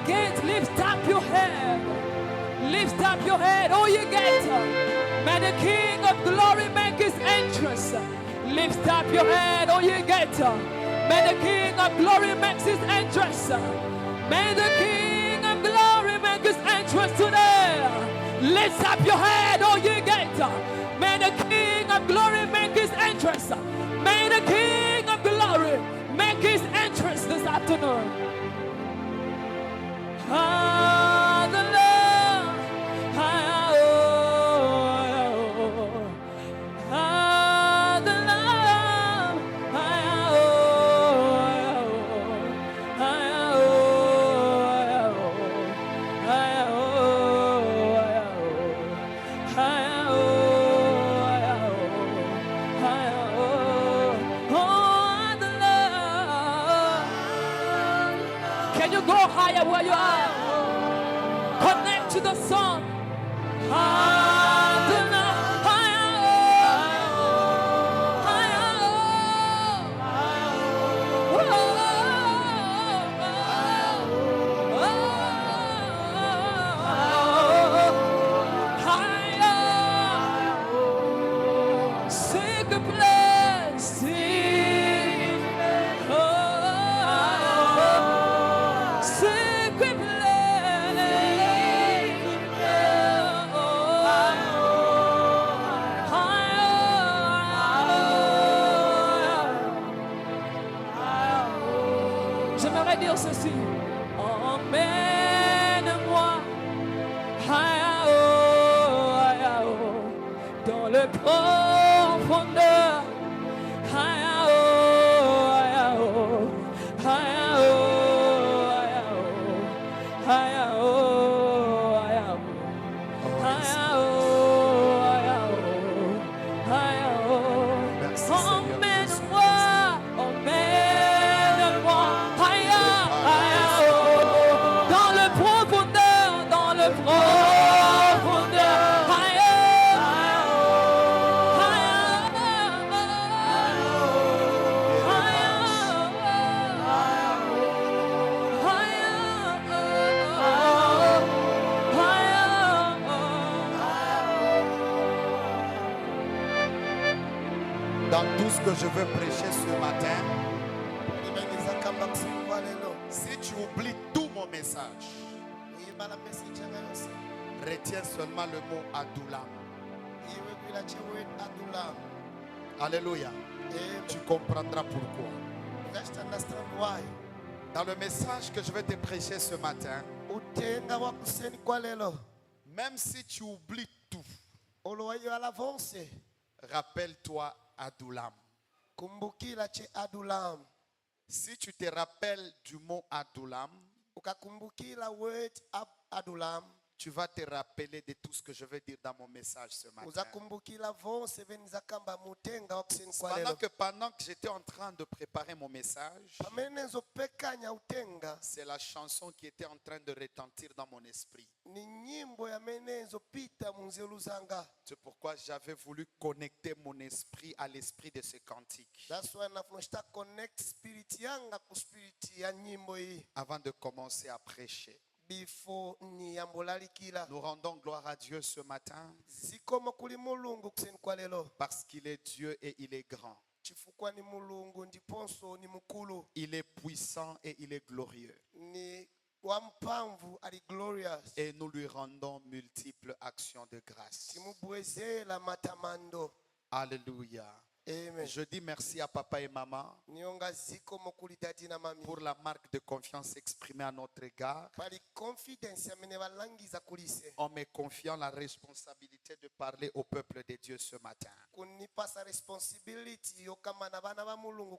gates, lift up your head. Lift up your head, all you gates. May the King of glory make his entrance. Lift up your head, all you gates. May the King of glory make his entrance. May the King of glory make his entrance today. Lift up your head, all you gates. May the King of glory make his entrance. May the King of glory make his entrance this afternoon. Can you go higher where you are? Connect to the song. J'aimerais dire ceci. Emmène-moi dans le profondeur. Dans tout ce que je veux prêcher ce matin, si tu oublies tout mon message, retiens seulement le mot Adullam. Alléluia. Et tu comprendras pourquoi. Dans le message que je vais te prêcher ce matin, même si tu oublies tout, rappelle-toi Adullam. Si tu te rappelles du mot Adullam, tu vas te rappeler de tout ce que je vais dire dans mon message ce matin. Pendant que j'étais en train de préparer mon message, c'est la chanson qui était en train de retentir dans mon esprit. C'est pourquoi j'avais voulu connecter mon esprit à l'esprit de ce cantique. Avant de commencer à prêcher. Nous rendons gloire à Dieu ce matin parce qu'il est Dieu et il est grand. Il est puissant et il est glorieux. Et nous lui rendons multiples actions de grâce. Alléluia. Amen. Je dis merci à papa et maman pour la marque de confiance exprimée à notre égard en me confiant la responsabilité de parler au peuple de Dieu ce matin.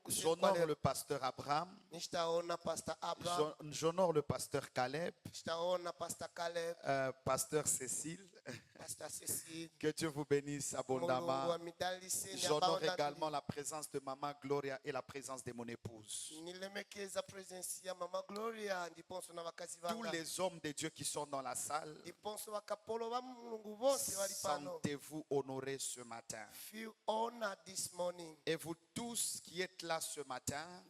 J'honore le pasteur Abraham, j'honore le pasteur Caleb, pasteur Cécile. Que Dieu vous bénisse abondamment. J'honore également la présence de maman Gloria et la présence de mon épouse. Tous les hommes de Dieu qui sont dans la salle, sentez-vous honorés ce matin. Et vous tous qui êtes là ce matin,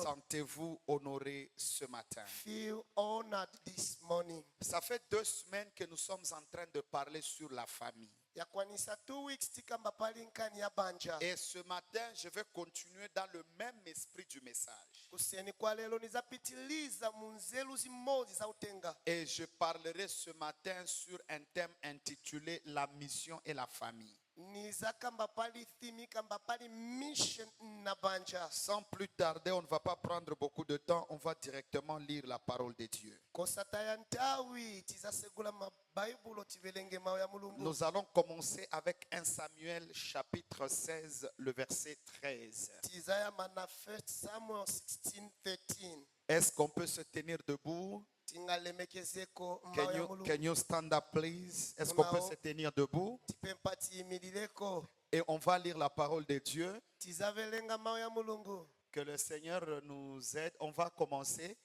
sentez-vous honorés ce matin. Feel honored this morning. Ça fait 2 semaines que nous sommes en train de parler sur la famille. Yakwanisa 2 weeks tikamba pali nkani ya banja. Et ce matin, je vais continuer dans le même esprit du message. Kuseni kwa lelo nizapitiliza munzelu zimozi za utenga. Et je parlerai ce matin sur un thème intitulé La mission et la famille. Nizakamba pali thimi kamba pali mission na banja. Sans plus tarder, on ne va pas prendre beaucoup de temps, on va directement lire la parole de Dieu. Kosatayantawi tizasegula maBible tivelenge mawe ya Mulungu. Nous allons commencer avec 1 Samuel chapitre 16, le verset 13. Tizaya mana 1 Samuel 16:13. Est-ce qu'on peut se tenir debout? Tingalemekezeko mawe ya Mulungu. Can you stand up, please? Est-ce qu'on peut se tenir debout? Tipempati imilileko. Et on va lire la parole de Dieu. Tizavelenga mawe ya Mulungu. Que le Seigneur nous aide. On va commencer.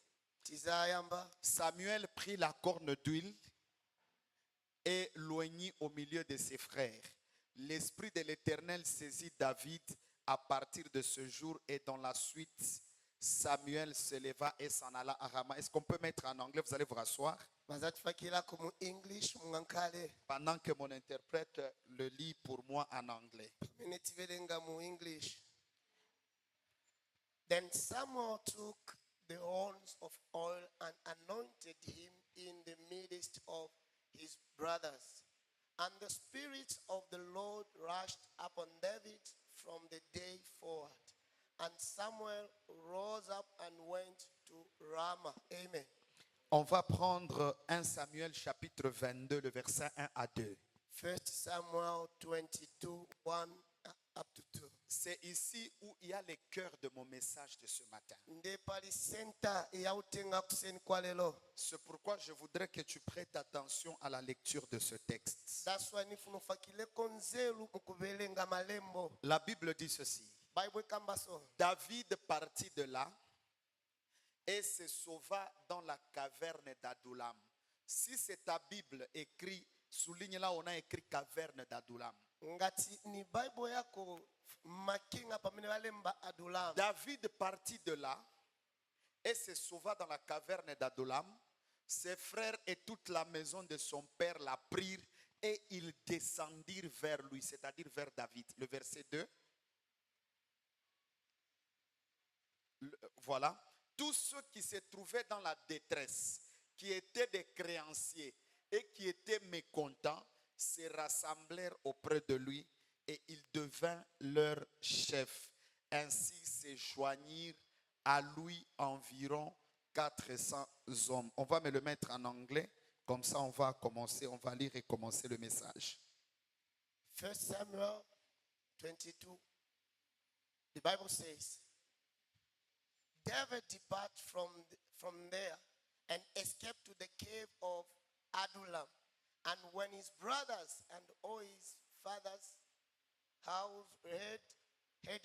Tizayamba. Samuel prit la corne d'huile et l'oignit au milieu de ses frères. L'Esprit de l'Éternel saisit David à partir de ce jour et dans la suite, Samuel se leva et s'en alla à Rama. Est-ce qu'on peut mettre en anglais? Vous allez vous rasseoir. Pendant que mon interprète le lit pour moi en anglais. Then Samuel took the horns of oil and anointed him in the midst of his brothers. And the Spirit of the Lord rushed upon David from the day forward. And Samuel rose up and went to Ramah. Amen. On va prendre 1 Samuel chapitre 22, le verset 1 à 2. 1 Samuel 22, 1 up to 2. C'est ici où il y a le cœur de mon message de ce matin. C'est pourquoi je voudrais que tu prêtes attention à la lecture de ce texte. La Bible dit ceci. David partit de là et se sauva dans la caverne d'Adullam. Si c'est ta Bible écrit, souligne là, on a écrit caverne d'Adullam. David partit de là et se sauva dans la caverne d'Adullam. Ses frères et toute la maison de son père la prirent et ils descendirent vers lui, c'est-à-dire vers David. Le verset 2. Voilà. Tous ceux qui se trouvaient dans la détresse, qui étaient des créanciers et qui étaient mécontents, se rassemblèrent auprès de lui et il devint leur chef. Ainsi se joignirent à lui environ 400 hommes. On va me le mettre en anglais, comme ça on va commencer, on va lire et commencer le message. 1 Samuel 22, the Bible says, David departed from there and escaped to the cave of Adullam. And when his brothers and all his father's house heard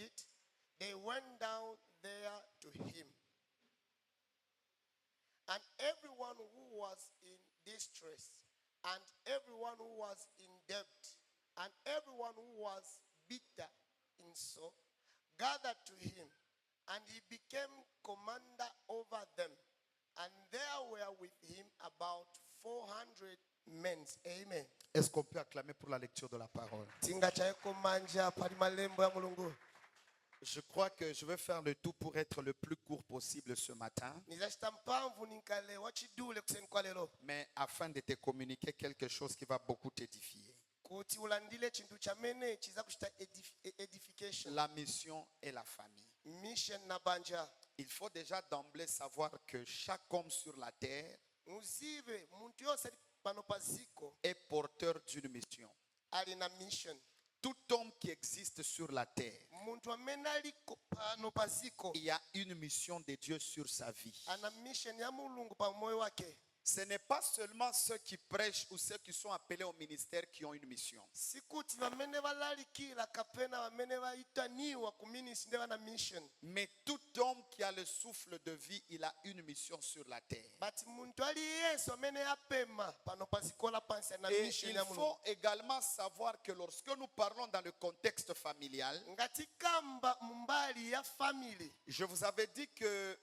it, they went down there to him. And everyone who was in distress, and everyone who was in debt, and everyone who was bitter in soul, gathered to him, and he became commander over them. And there were with him about 400 men. Amen. Est-ce qu'on peut acclamer pour la lecture de la parole? Je crois que je vais faire le tout pour être le plus court possible ce matin. Mais afin de te communiquer quelque chose qui va beaucoup t'édifier. La mission et la famille. Il faut déjà d'emblée savoir que chaque homme sur la terre est porteur d'une mission. Tout homme qui existe sur la terre, il y a une mission de Dieu sur sa vie. Ce n'est pas seulement ceux qui prêchent ou ceux qui sont appelés au ministère qui ont une mission. sikuti vamene valalikira kapena vamene vaitaniwa ku ministry nde vana mission, Mais tout homme qui a le souffle de vie, il a une mission sur la terre. but muntu aliyense amene apema pano pazikola pansi na Et mission il ya Mulungu. faut également savoir que lorsque nous parlons dans le contexte familial, Ngati kamba mumbali ya family, je vous avais dit que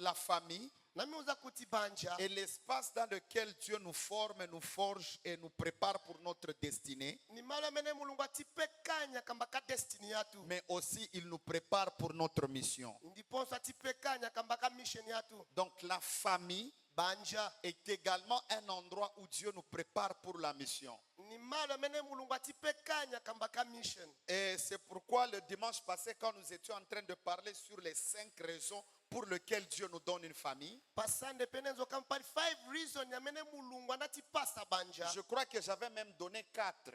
la famille namiuza kuti banja est l'espace dans lequel Dieu nous forme, nous forge et nous prépare pour notre destinée. ni malo amene Mulungu atipekanya kamba ka destiny yatu, Mais aussi il nous prépare pour notre mission. ndiponso atipekanya kamba ka mission yatu. Donc la famille Banja est également un endroit où Dieu nous prépare pour la mission. ni malo amene Mulungu atipekanya kamba ka mission. Et c'est pourquoi le dimanche passé, quand nous étions en train de parler sur les 5 raisons pour lesquelles Dieu nous donne une famille, Pasande penenzo kampali 5 reasons amene Mulungu anatipasa banja. je crois que j'avais même donné 4.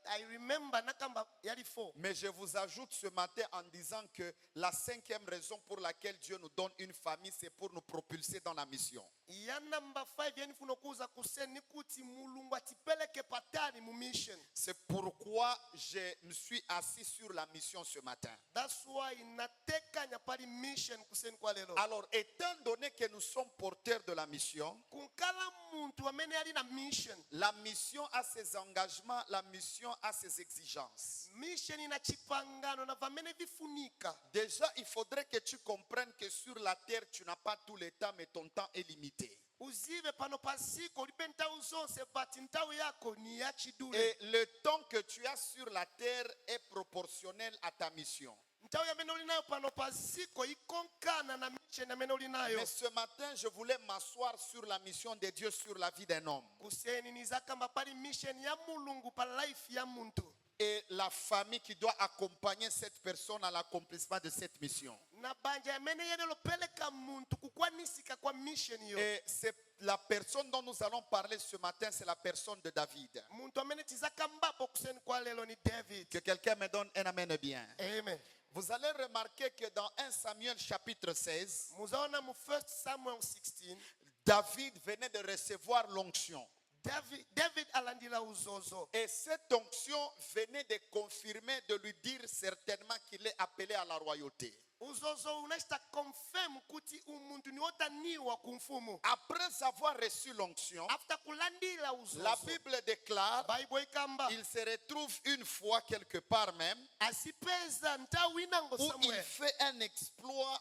I remember nakamba yali 4. Mais je vous ajoute ce matin en disant que la 5e raison pour laquelle Dieu nous donne une famille, c'est pour nous propulser dans la mission. Ya number 5 yani funo kuza kuseni kuti Mulungu atipeleke patani mu mission. C'est pourquoi je me suis assis sur la mission ce matin. That's why natekanya pali mission kuseni kwa lelo. Alors, étant donné que nous sommes porteurs de la mission, Kunkala muntu amene ali na mission. la mission a ses engagements, la mission a ses exigences. Mission ina chipangano na vamene vifunika. Déjà, il faudrait que tu comprennes que sur la terre, tu n'as pas tout le temps, mais ton temps est limité. Uzive pano pasiko lipe ntau zonse but ntau yako ni ya chidule. Et le temps que tu as sur la terre est proportionnel à ta mission. Ntau ya meno linayo pano pasiko ikonkana na mission ya meno linayo. Mais ce matin, je voulais m'asseoir sur la mission de Dieu sur la vie d'un homme. Kuseni nizakamba pali mission ya Mulungu pa life ya muntu. Et la famille qui doit accompagner cette personne à l'accomplissement de cette mission. Na banja ya mene yene lopeleka muntu kukwanisika kwa mission yo. Et c'est la personne dont nous allons parler ce matin, c'est la personne de David. Muntu amene tizakamba po kuseni kwa lelo ni David. Que quelqu'un me donne un amen bien. Amen. Vous allez remarquer que dans 1 Samuel chapitre 16, Muzaona mu 1 Samuel 16. David venait de recevoir l'onction. David alandila uzozo. Et cette onction venait de confirmer, de lui dire certainement qu'il est appelé à la royauté. Uzozo unashita confirm kuti umuntu ni otaniwa kumfumu. Après avoir reçu l'onction, After kulandila uzozo. la Bible déclare, Bible ikamba. il se retrouve une fois quelque part même, Asipeza ntawina ngo où il somewhere. fait un exploit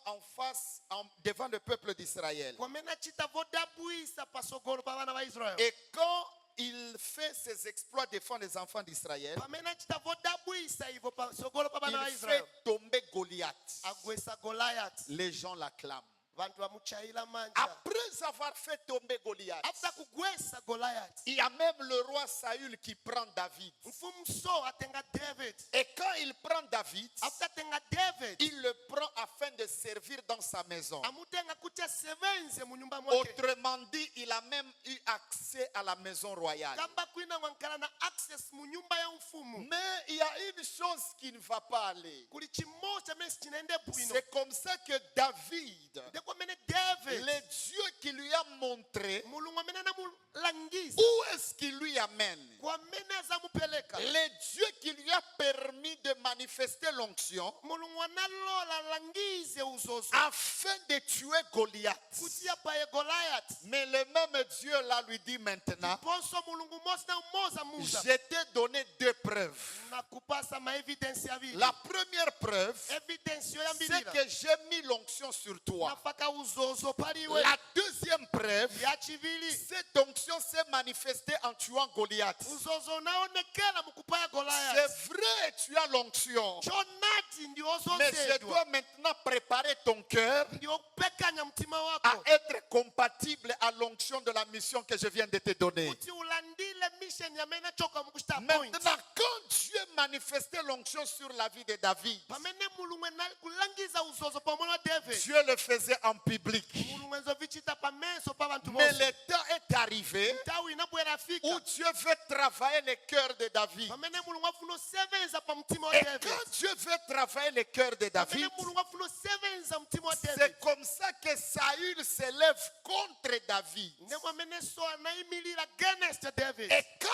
devant le peuple d'Israël. Kwa mena chita vodabuisa pasogolo pa bana ba Israel. Et quand il fait ses exploits devant les enfants d'Israël, Pamena chita vodabuisa hivyo pasogolo pa bana ba il Israel. fait tomber Goliath. Agwesa Goliath. Les gens l'acclament. Vantu bamuchaila manja. Après avoir fait tomber Goliath, After kugwesa Goliath. il y a même le roi Saül qui prend David. Mfumu so atenga David. Et quand il prend David, After tenga David. il le prend afin de servir dans sa maison. Amutenga kutia sevenze mu nyumba mwake. Autrement dit, il a même eu accès à la maison royale. Kamba kuina wankala na access mu nyumba ya mfumu. Mais il y a une chose qui ne va pas aller. Kuli chimocha mesi chinaende bwino. C'est comme ça que David, Deko mene David. le Dieu qui lui a montré Mulungu amene na mulangiza. où est-ce qu'il lui amène. Kwa mene azamupeleka. Le Dieu qui lui a permis de manifester l'onction Mulungu analola langize uzozo. afin de tuer Goliath. Kutia paye Goliath. Mais le même Dieu là lui dit maintenant, Ponso mulungu mosi na umoza muza. je t'ai donné 2 preuves. Na kupasa ma evidence ya vili. La première preuve, Evidence yo ya c'est mbilila. que j'ai mis l'onction sur toi. Nafaka uzozo paliwe. La deuxième preuve, Ya chivili. cette onction s'est manifestée en tuant Goliath. Uzozo naonekana mukupaya C'est Goliath. vrai, tu as l'onction. Chonati ndio Mais je ozozedwa. dois maintenant préparer ton cœur Ndio pekanya mtima à wako. être compatible à l'onction de la mission que je viens de te donner. Kuti ulandile mission ya mena choka mukushita point. Maintenant, quand Dieu manifestait l'onction sur la vie de David, Pamene mulungu na kulangiza uzozo pamoja na David. Dieu le faisait en public. Mulungu enzo vichita pameso pa bantu Mais bosi. le temps est arriver nthawi inabwera afika où Dieu veut travailler le cœur de David. pamene mulungu afuna osevenza pa mtima wa Et David. quand Dieu veut travailler le cœur de David, Pamene mulungu afuna osevenza mtima wa David. c'est comme ça que Saül s'élève contre David. Ndi pamene Saul anayimirira against David. Et quand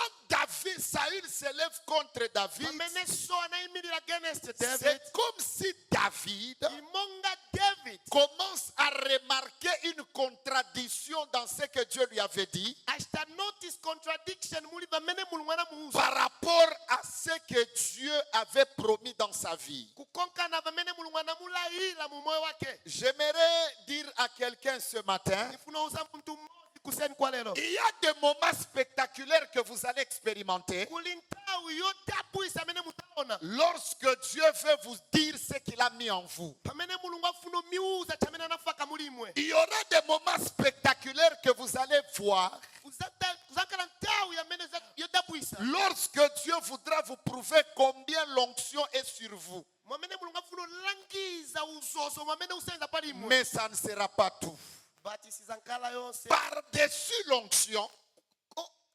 Saül s'élève contre David, Pamene Saul anayimirira against David. c'est comme si David Imonga David commence à remarquer une contradiction dans ce que Dieu lui avait dit ashita notice contradiction muli pamene mulungu anamuuza par rapport à ce que Dieu avait promis dans sa vie. kukonkana pamene mulungu anamulayira mu moyo wake. J'aimerais dire à quelqu'un ce matin, Ndifuna uza mtu mmoja kuseni kwa lero. il y a des moments spectaculaires que vous allez expérimenter Kuli nthawi yodabwisa amene mutaona. lorsque Dieu veut vous dire ce qu'il a mis en vous. Pamene mulungu afuna miuza chamene anafaka mulimwe. Il y aura des moments spectaculaires que vous allez voir Kuzakala nthawi amene yodabwisa. lorsque Dieu voudra vous prouver combien l'onction est sur vous. Mwamene mulungu afuna langiza uzozo mwamene usenza palimwe. Mais ça ne sera pas tout. But isizankala yonse. Par-dessus l'onction,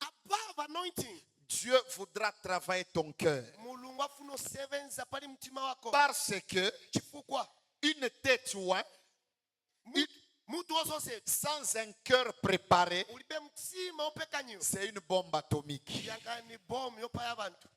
Above anointing. Dieu voudra travailler ton cœur. Mulungu afuna osevenza pali mtima wako. Parce que Chifukwa une tête ouin, mutu wozonse sans un cœur préparé, ulibe mtima opekanyiwa. c'est une bombe atomique. Yankana ni bomu yopaya abantu.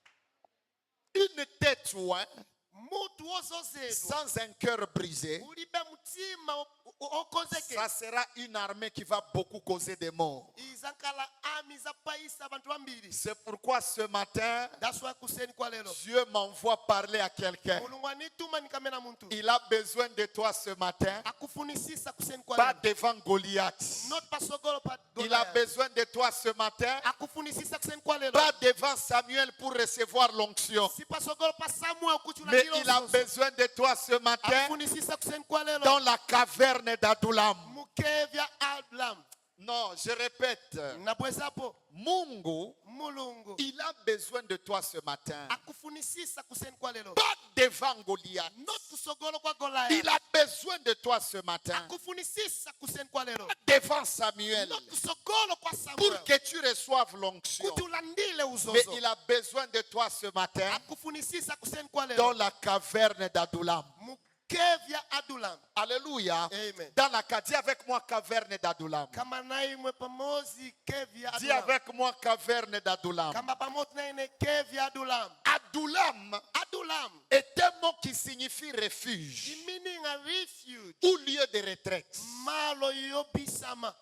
Une tête ouin, Mutu wozonse sans un cœur brisé, ulibe mtima okozeke. ça sera une armée qui va beaucoup causer des morts. Izankala ami zapayisa abantu bambiri. C'est pourquoi ce matin, That's why kuseni kwa lero. Dieu m'envoie parler à quelqu'un. Mulungu anituma nikamena muntu. Il a besoin de toi ce matin, Akufunisisa kuseni kwa pas lero. devant Goliath. Not pasogolo pa Il a Goliath. besoin de toi ce matin, Akufunisisa kuseni kwa lero. pas devant Samuel pour recevoir l'onction. Si pasogolo pa Samuel kuchula Mais kilo il a uzozo. besoin de toi ce matin Akufunisisa kuseni kwa lero. dans la caverne d'Adulam. Mukevya Adulam. Non, je répète. Nabwezapo Mungu, mulungu il a besoin de toi ce matin. akufunisisa kuseni kwa lero. Pas devant Goliath. Not kusogolo kwa Goliath. Il a besoin de toi ce matin. Akufunisisa kuseni kwa lero. Pas devant Samuel. Not kusogolo kwa Pour Samuel. que tu reçoives l'onction. Kuti ulandile Mais uzozo. il a besoin de toi ce matin Akufunisisa kuseni kwa dans lero. la caverne d'Adulam. Mukevya Adulam. Alléluia. Amen. Dans la dis avec moi caverne d'Adulam. Kama naimwe pamozi kevya Dis Adulam. avec moi caverne d'Adulam. Kama pamozi naine kevya Adulam. Adulam Adulam. est un mot qui signifie refuge The meaning a refuge. ou lieu de retraite. Malo yobisama.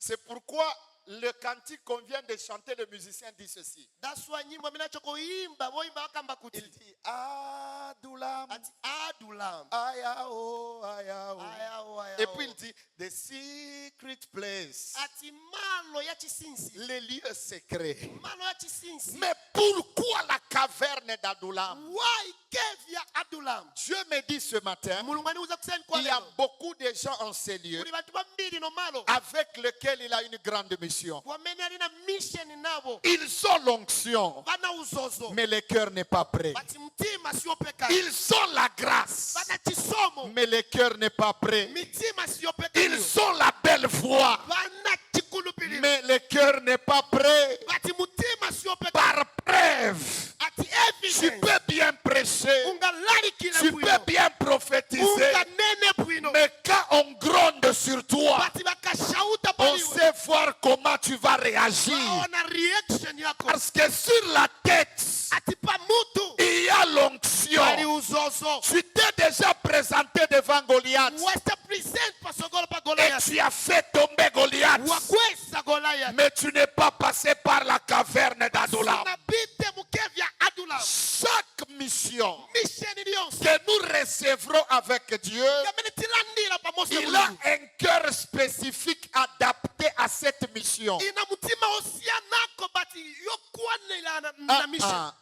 C'est pourquoi le cantique qu'on vient de chanter, le musicien dit ceci. That's why nyimbo minachokoimba boimba wakamba kuti. Il dit Adulam, Ati Adulam. ayao, ayao. Ayao, ayao. Et puis il dit the secret place, Ati malo ya chisinsi. les lieux secrets. Malo ya chisinsi. Mais pourquoi la caverne d'Adulam? Why kevya Adulam? Dieu me dit ce matin, Mulungu aniuza kuseni kwa il y a lero. beaucoup de gens en ces lieux Kuli bantu bambiri no malo. avec lesquels il a une grande mission. Wamene alina mission nabo. Ils ont l'onction, Bana uzozo. mais le cœur n'est pas prêt. Bati mtima sio pekani. Ils ont la grâce, Bana chisomo. mais le cœur n'est pas prêt. Mitima sio pekani. Ils ont la belle voix, Bana chikulupili. mais le cœur n'est pas prêt. Bati mtima sio pekani. Par preuve, Ati tu evidence. peux bien prêcher, Ungalali kile tu bwino. peux bien prophétiser, Unganene bwino. mais quand on gronde sur toi, Bati bakashauta on paliwe. sait voir comment tu vas réagir. Ona reaction yako. Parce que sur la tête, Ati pa mutu. il y a l'onction. Bali uzozo. Tu t'es déjà présenté devant Goliath Wasta present pasogolo pa et Goliath. tu as fait tomber Goliath. Wakwesa Goliath. Mais tu n'es pas passé par la caverne d'Adulam. Unabite mukevya Adulam. Chaque mission Mission iliyonse. que nous recevrons avec Dieu, Yamene tilandila pamoja il na a Mungu. un cœur spécifique adapté à cette mission. Ina mutima osia nako bati yokwane ila na mission.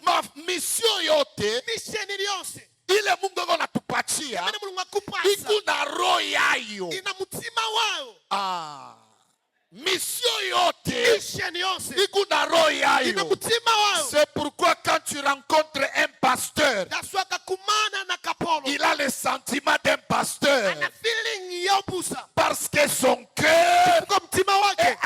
Ma mission yote Mission iliyonse. ile Mungu anatupatia Yamene Mulungu akupasa. iko na roho yayo. Ina mutima wao. Mission yote Mission yonse. iko na roho Ina yayo. mutima wao. C'est pourquoi quand tu rencontres un pasteur, Daswa kakumana na kapolo. il a le sentiment d'un pasteur Ana feeling ya ubusa. parce que son cœur Kwa mtima est wake.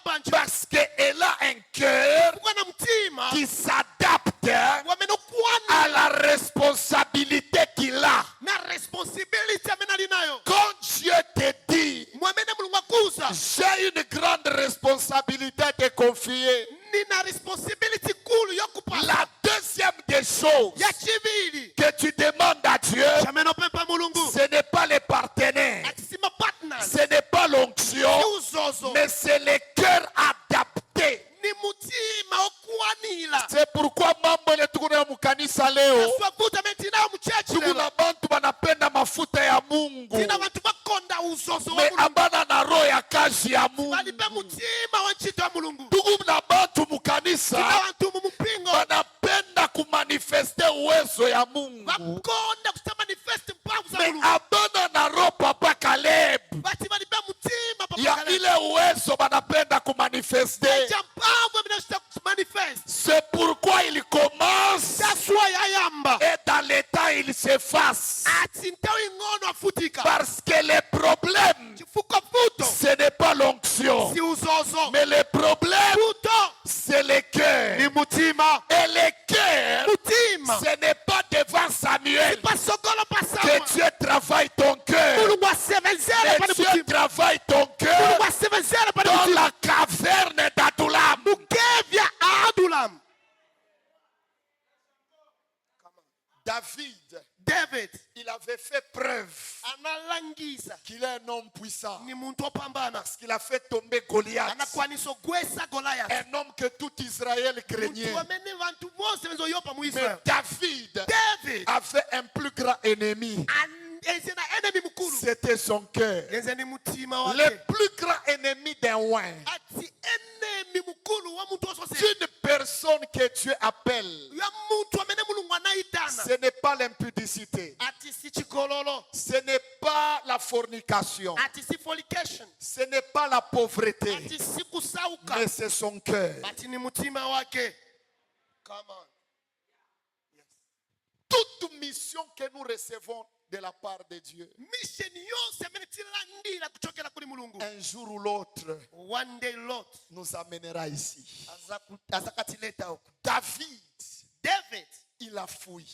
wabanji Parce qu'elle a un cœur kukana mtima qui s'adapte à wamenokwana la responsabilité qu'il a. na responsibility amenali nayo Quand Dieu te dit, mwamene mulungu akuza j'ai une grande responsabilité à te confier. nina responsibility kulu yokupa La deuxième des choses ya chivili que tu demandes à Dieu, chameno pempa mulungu ce n'est pas les partenaires, atisima partners ce n'est pas l'onction, ni uzozo mais c'est le cœur adapté. ni mutima okwanila C'est pourquoi mambo ile tuko nayo mukanisa leo, swavuta metina mchechi tuko na bantu banapenda mafuta ya Mungu, tina bantu bakonda uzozo wa me mulungu abana na roho ya kazi ya Mungu. balipe mutima wa nchito wa mulungu Tuko na bantu tina mukanisa bantu mumupingo banapenda kumanifeste uwezo ya Mungu, bakonda kusamanifesti mpavu za me mulungu abana na roho Papa Caleb bati balipe mutima ya ile uwezo banapenda kumanifeste. mpavu binashita kumanifest C'est pourquoi il commence taswa yayamba et dans le temps il s'efface. ati ntawo ing'ono afutika Parce que le problème, chifuko futo ce n'est pas l'onction, si uzozo mais le problème, futo c'est le cœur. ni mutima Et le cœur, mutima ce n'est pas devant Samuel pasogolo que pasama Dieu travaille ton cœur. mulungu asevenzele Mais pani Dieu mutima travaille ton cœur mulungu asevenzele pani dans mutima la caverne d'Adulam. mukevya adulam David il avait fait preuve analangiza qu'il est un homme puissant. ni muntu opambana Parce qu'il a fait tomber Goliath. anakwanisa ogwesa Goliath Un homme que tout Israël craignait. muntu amene vantu bose benzoyopa mu Mais Israel David David avait un plus grand ennemi. enze na enemy mukulu C'était son cœur. enze ni mutima Le wake plus grand ennemi d'un roi. ati enemy mukulu wa muntu osose Une personne que Dieu appelle, ya muntu amene mulungu anaitana ce n'est pas l'impudicité. ati si chikololo Ce n'est pas la fornication. ati si fornication Ce n'est pas la pauvreté. ati si kusauka Mais c'est son cœur. ati ni mutima wake. Come on. Toute mission que nous recevons de la part de Dieu, Mission yose amene tilandira kuchokera kuli mulungu un jour ou l'autre, one day Lord nous amènera ici. azakatileta huko. David, il a fui.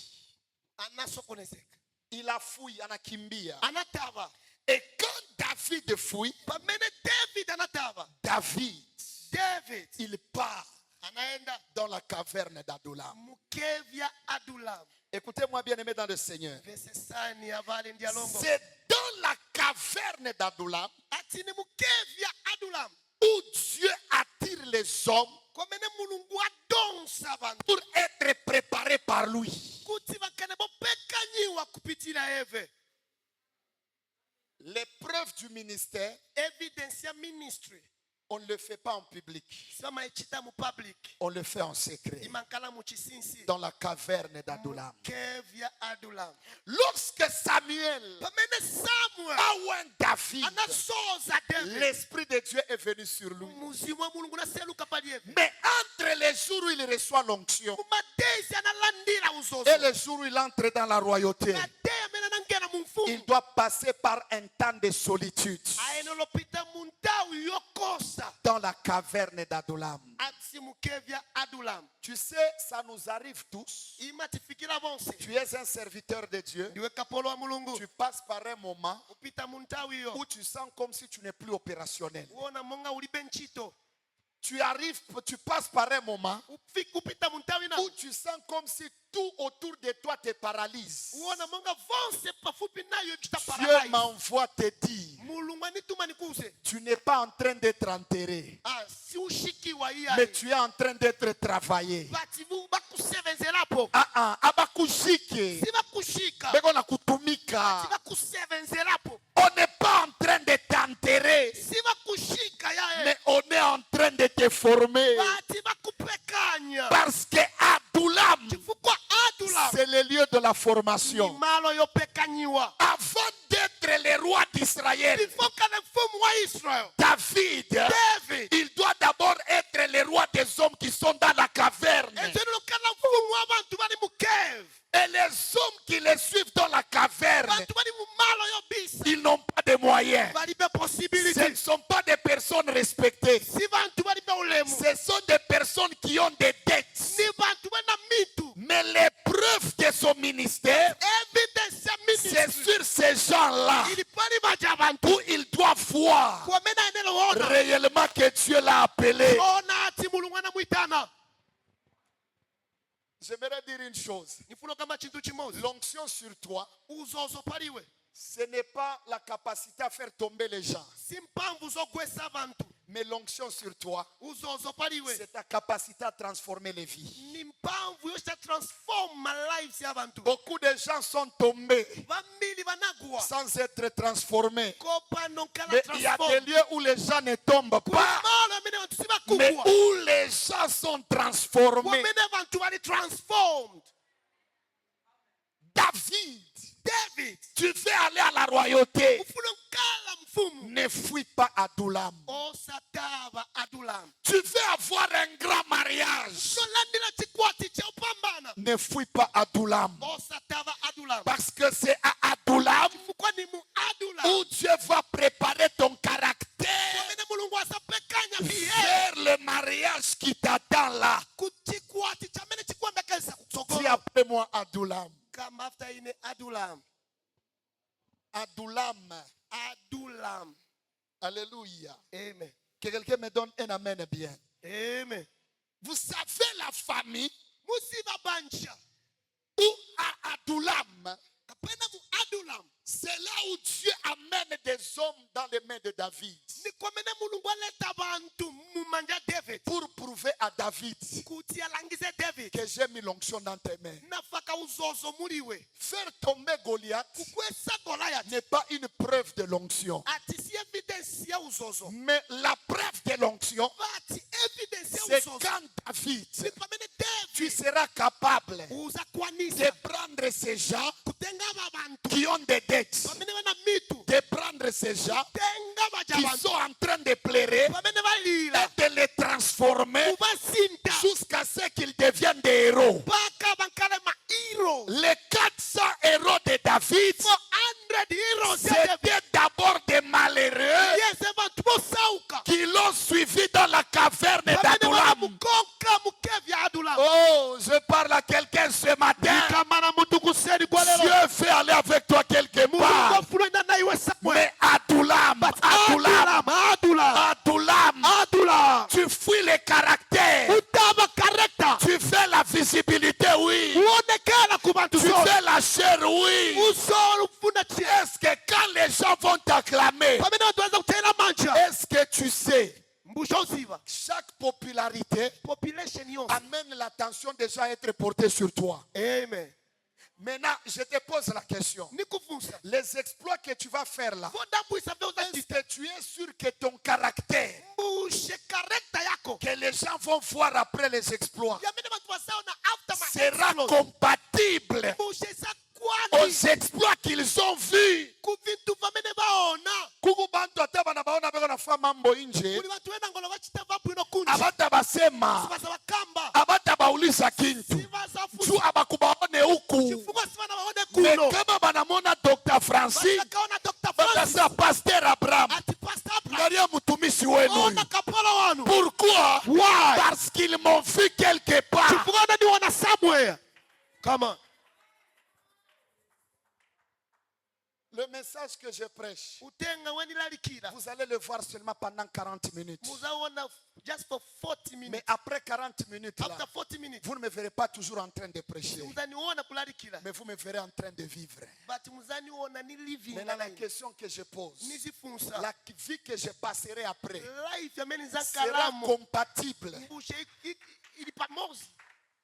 Anasokonezeka Il a fui, anakimbia. anatava Et quand David fuit, pamene David anatava David, il part anaenda dans la caverne d'Adulam. mukevya adulam Écoutez-moi bien aimé dans le Seigneur. vesesani avale ndialongo C'est dans la caverne d'Adulam ati ni mukevya adulam où Dieu attire les hommes komene mulungu adonsa vantu pour être préparés par lui. kuti vakane bopekanyiwa kupitira eve L'épreuve du ministère, evidence ya ministry on ne le fait pas en public. samaichita mu public On le fait en secret. imankala mu chisinsi Dans la caverne d'Adulam. mukevya adulam Lorsque Samuel pamene Samuel a oint David, anasoza David l'Esprit de Dieu est venu sur lui. muzimu wa mulungu naseluka pali eve Mais entre les jours où il reçoit l'onction mumadezi analandira uzozo et les jours où il entre dans la royauté, madei amene anangena mu il mfumu doit passer par un temps de solitude ayenolopita mu nthawi yokosa dans la caverne d'Adulam. ati mukevya adulam Tu sais, ça nous arrive tous. imatifikira bonse Tu es un serviteur de Dieu. ndiwe kapolo wa mulungu Tu passes par un moment upita mu nthawi iyo où tu sens comme si tu n'es plus opérationnel. uona monga ulibe ntchito Tu passes par un moment upita mu nthawi na où tu sens comme si tout autour de toi te paralyse. uona monga vonse pafupi nayo Dieu chitaparalyze m'envoie te dire, mulungu anituma nikuze tu n'es pas en train d'être enterré, si ushikiwa mais iyayi tu es en train d'être travaillé. bati bakusevenzerapo Abakushike, si bakushika beko na kutumika. si bakusevenzerapo On n'est pas en train de t'enterrer, si bakushika yaye mais on est en train de te former. bati bakupekanya Parce que Adulam, chifukwa adula c'est le lieu de la ni formation. malo yopekanyiwa Avant d'être le roi d'Israël, bifokana mfumu wa Israel David, David il doit d'abord être le roi des hommes qui sont dans la caverne. ezenulokana mfumu w'abantu bali mu cave Et les hommes qui les suivent dans la caverne, bantu bali mu malo yobisa ils n'ont pas de moyens. bali be Ce possibility ne sont pas des personnes respectées. si bantu personnes qui ont des dettes. ni bantu bana mitu Mais l'épreuve de son ministère, evidence ya c'est ministry sur ces gens-là ilipali baja bantu où ils doivent voir kwamena enelo ona réellement que Dieu l'a appelé. ona ati mulungu anamwitana. J'aimerais dire une chose. Nifuna kama chintu chimozi L'onction sur toi, uzozo paliwe ce n'est pas la capacité à faire tomber les gens. si mpamvu zogwesa bantu. Mais l'onction sur toi, Uzozo paliwe c'est ta capacité à transformer les vies. ni mpamvu yosha transform my life ya bantu. Beaucoup de gens sont tombés Bamili banagwa sans être transformés. kopa nonkala Mais il y a des transform. lieux où les gens ne tombent pas, Kumalo mene bantu mais sibakugwa. où les gens sont transformés. Kwamene bantu bali transformed. David Tu veux aller à la royauté, ufuna nkala mfumu ne fuis pas Adulam. osataba Adulam. Tu veux avoir un grand mariage, Solandila chikwati cha upambana ne fuis pas Adulam. osataba Adulam. Parce que c'est à Adulam Fukwa ni mu Adulam. où Dieu va préparer ton caractère Kwamene mulungu asapekanya bihe vers le mariage qui t'attend là. kuchikwati cha mene chikwambekeza Dis kusogola. après moi Adulam. Kama after ine Adulam. Adulam. Adulam. Alléluia. Amen. Que quelqu'un me donne un amen bien. Amen. Vous savez la famille Musiba bancha. où à Adulam, Kapena mu Adulam. c'est là où Dieu amène des hommes dans les mains de David Ni kwamene mulungu aleta bantu mumanja David. pour prouver à David Kutia langize David. que j'ai mis l'onction dans tes mains. Nafaka uzozo muliwe. Faire tomber Goliath Kukwesa Goliath. n'est pas une preuve de l'onction, Ati si evidence ya uzozo. mais la preuve de l'onction, Ati evidence ya c'est uzozo. quand David, Ni kwamene tu David. seras capable Uza de kwanisa. prendre ces gens Kutenga babantu. qui ont des dettes, Kwamene wana mitu. de prendre ces gens Tenga baja qui bantu. sont en train de pleurer Kwamene balila. et de les transformer Kubasinta. jusqu'à ce qu'ils deviennent des héros. Baka bankale ma hero. Les 400 héros de David, 400 heroes ya David. c'était d'abord des malheureux Yese bantu bosauka. qui l'ont suivi dans la caverne Kwamene wana d'Adulam. mukonka mukevi ya Adulam. Oh, je parle à quelqu'un ce matin. Kamana mutu kuseri kwa lelo. Dieu veut aller avec toi quelque part. Mungu fulani na iwe sakwe. Mais Adulam, Adulam, tu fuis les caractères. Utaba karekta. Tu fais la visibilité, oui. Uonekana kubantu Tu zote. fais la chair, oui. Usoro ufuna chie. Est-ce que quand les gens vont t'acclamer, Pamene watu waweza kutela mancha. est-ce que tu sais, Mbusha usiva. chaque popularité Population yonse. amène l'attention des gens à être portée sur toi. Amen. Maintenant, je te pose la question. Nikufunza. Les exploits que tu vas faire là, Voda mbwisa vyo est-ce uzachita. que tu es sûr que ton caractère, Mbushe karekta yako. que les gens vont voir après les exploits, Yamene watu wasaona after my sera exploit. compatible Mbushe sa aux kwani. exploits qu'ils ont vus? Kuvintu vamene baona. Kuku bantu ate bana baona beko nafanya mambo nje, Kuli watu wena ngolo wachita vapu ino kunji. abata basema, Sivaza wakamba. abata bauliza kintu, Sivaza tu fusi. abakubaone huku. Chifungwa sivana waone Mais kuno. kama banamona Dr. Francis, Kaona Dr. Francis. bakasa Pasteur Abraham, Ati Pastor Abraham. ngalia mtumishi wenu. Ona kapala wanu. Pourquoi? Why? Parce qu'ils m'ont vu quelque part. Chifungwa ni wana somewhere. Come on. Le message que je prêche, Utenga weni lalikira. vous allez le voir seulement pendant 40 minutes. Muzaona just for 40 minutes. Mais après 40 minutes, là, After 40 minutes. vous ne me verrez pas toujours en train de prêcher, Muzaniona kulalikira. mais vous me verrez en train de vivre. But muzaniona ni living. Maintenant, la question que je pose, Nizifunsa. la vie que je passerai après, Life ya meni za sera kalamu. compatible Mbushe ili pamozi.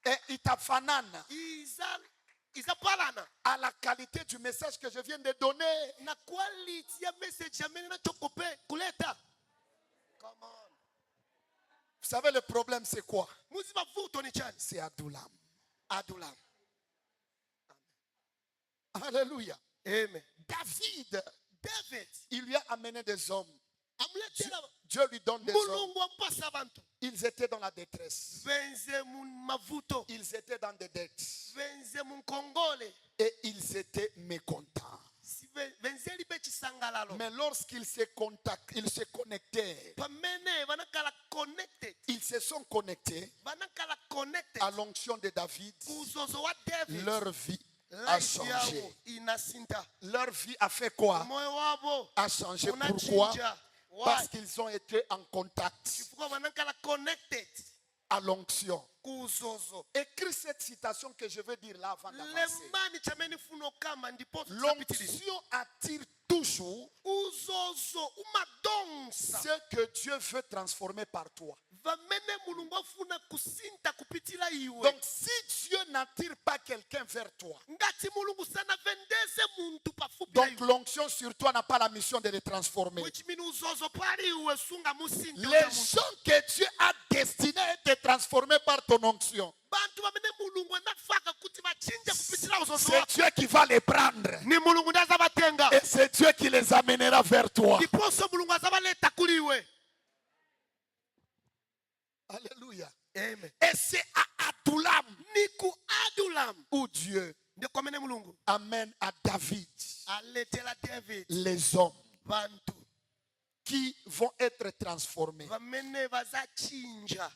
et itafanana Iza palana. à la qualité du message que je viens de donner. Na quality ya message ya meni na chokope kuleta. Come on. Vous savez, le problème, c'est quoi? Muziba vuto ni chani. C'est Adulam. Adulam. Alléluia. Amen. David, David. il lui a amené des hommes. Amuletela. Dieu lui donne des hommes. Mulungu ampasa abantu. Ils étaient dans la détresse. Venze mun mavuto. Ils étaient dans des dettes. Venze mun kongole. Et ils étaient mécontents. Venze libe chisangalalo. Mais lorsqu'ils se connectaient, Pamene vanakala connected. ils se sont connectés Banakala connected. à l'onction de David, Kuzozo wa David. leur vie a Life changé. yabo inasinta. Leur vie a fait quoi? Moyo wabo A changé. una Pourquoi? chinja. Why? Parce qu'ils ont été en contact Chifukwa banakala connected. à l'onction. Kuzozo. Écris cette citation que je veux dire là avant d'avancer. Lemani chameni funo kama ndipo tutapitiliza. L'onction attire toujours Uzozo umadonsa. ce que Dieu veut transformer par toi. Vamene mulungu afuna kusinta kupitila iwe. Donc si Dieu n'attire pas quelqu'un vers toi, Ngati mulungu sana vendeze muntu pafupi donc iwe. l'onction sur toi n'a pas la mission de le transformer. Which means uzozo pali iwe sunga musinta. Les gens que Dieu a destinés à être transformés par ton onction, Bantu vamene mulungu anafaka kuti vachinje kupitila uzozo c'est wako. Dieu qui va les prendre. Ni mulungu ndaza batenga. Et c'est Dieu qui les amènera vers toi. Ndiponso mulungu azabaleta kuliwe. Alléluia. Amen. Et c'est à Adullam Niku adulam. où Dieu Ndikomene mulungu amène à David aletela David les hommes bantu qui vont être transformés. vamene vazachinja,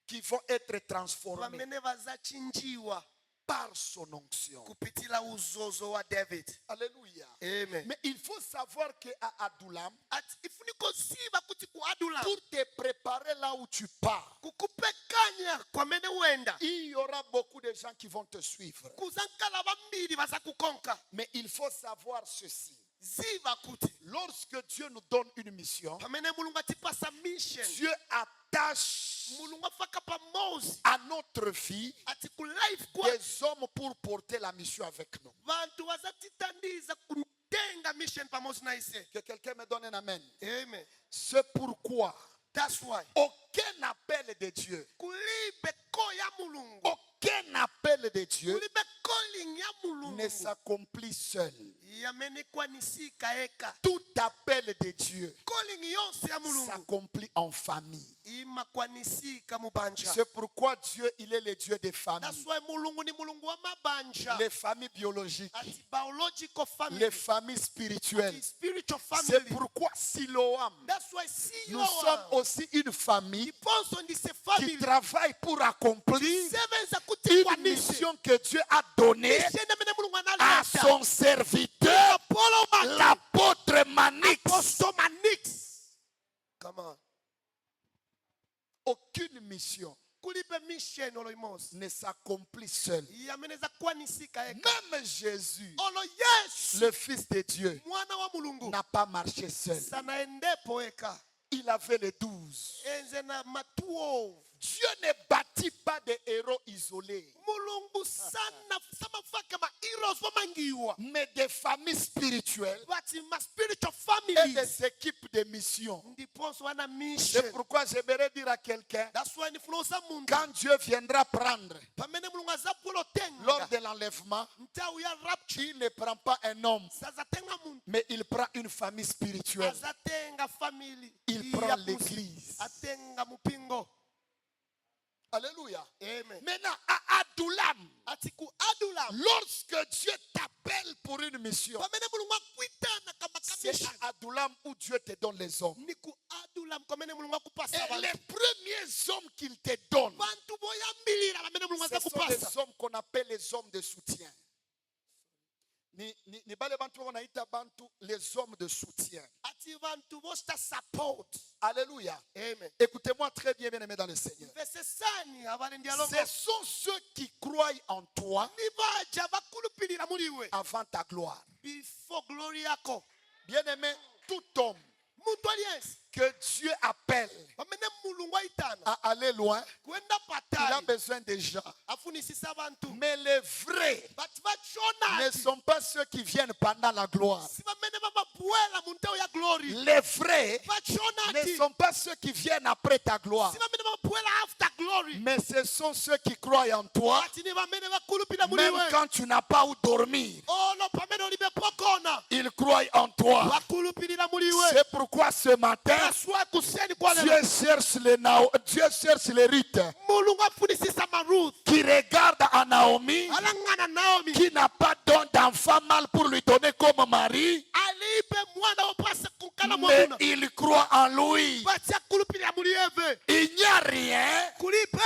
Qui vont être transformés vamene vazachinjiwa par son onction. kupitila uzozo wa David. Alléluia. Amen. Mais il faut savoir qu'à Adullam, Ati ifuniko siba kuti ku adulam pour te préparer là où tu pars, kukupekanya kwamene wenda il y aura beaucoup de gens qui vont te suivre. kuzankala vambiri vazakukonka. Mais il faut savoir ceci. Ziva kuti Lorsque Dieu nous donne une mission, pamene mulungu atipasa mission, Dieu attache mulungu afaka pamozi à notre vie ati ku life kwa des hommes pour porter la mission avec nous. vantu vazatitandiza kutenga mission pamozi na ise. Que quelqu'un me donne un amen. Amen. C'est pourquoi That's why aucun appel de Dieu, kulibe ko ya mulungu, aucun appel de Dieu kulibe calling ya ne mulungu s'accomplit seul. yamenikwanisika eka. Tout appel de Dieu Calling yonse ya mulungu s'accomplit en famille. imakwanisika mubanja. C'est pourquoi Dieu, il est le Dieu des That's familles. why mulungu ni mulungu wa mabanja. Les familles biologiques, Ati biological family, les familles spirituelles. ati spiritual C'est family. pourquoi Siloam, That's why see nous sommes aussi une famille iponso ndise qui family travaille pour accomplir sevenza une kutikwanise mission que Dieu a donnée ishene mene mulungu à analeta son serviteur, Apollo Mati, l'apôtre Manix. Apostle Manix. Come on. Aucune mission Kulibe mission oloimos ne s'accomplit seule. yameneza kwanisika eka. Même Jésus, Olo Yesu le Fils de Dieu, mwana wa mulungu n'a pas marché seul. sanaendepo eka Il avait les 12. enze na matuo. Dieu ne bâtit pas des héros isolés, Mulungu sana samafaka ma heroes wamangiwa, mais des familles spirituelles but ma spiritual et families des équipes de mission. ndiponso wana mission. C'est pourquoi j'aimerais dire à quelqu'un, That's why nifunosa muntu quand Dieu viendra prendre pamene mulungu azapulo lors tenga de l'enlèvement, ntau ya rapture il ne prend pas un homme, sazatenga muntu mais il prend une famille spirituelle. azatenga family Il ya prend kusi. l'église. Atenga mupingo. Alléluia. Amen. Maintenant, à Adullam, Ati ku adulam lorsque Dieu t'appelle pour une mission, pamene mulungu akwitana kama c'est kamisha à Adullam où Dieu te donne les hommes. ni ku adulam pamene mulungu akupasa Et les bantu. premiers hommes qu'il te donne, Bantu boyambilira pamene mulungu ce sont azakupasa les hommes qu'on appelle les hommes de soutien. Ni bale bantu wanaita bantu les hommes de soutien. ati bantu bosta support. Alléluia. Amen. Écoutez-moi très bien, bien-aimés dans le Seigneur. Vese sani abali ndialongo Ce sont ceux qui croient en toi ni baja bakulupilira muliwe avant ta gloire. before glory yako. Bien-aimé, tout homme Muntu aliyense que Dieu appelle pamene mulungu aitana à aller loin, kwenda il a patali besoin de gens. afunisisa bantu. Mais les vrais Batu bachona ne ati sont pas ceux qui viennent pendant la gloire. si bamene bamapuela munteu ya glory. Les vrais Bachona ne ati sont pas ceux qui viennent après ta gloire. si bamene bamapuela after glory. Mais ce sont ceux qui croient en toi, Ati ni bamene bakulupila même muliwe. quand tu n'as pas où dormir. Olo pamene olibe pokona Ils croient en toi. bakulupilira muliwe. C'est pourquoi ce matin, Aswa kuseni kwa lelo. Dieu cherche les rites Mulungu afunisisa maruth. qui regardent à Naomi, Alangana Naomi. qui n'a pas don d'enfant mâle pour lui donner comme mari, Alipe mwana opasa kunkala mais mwona. il croit en lui. Batia kulupilira mulieve. Il Il n'y a rien kulibe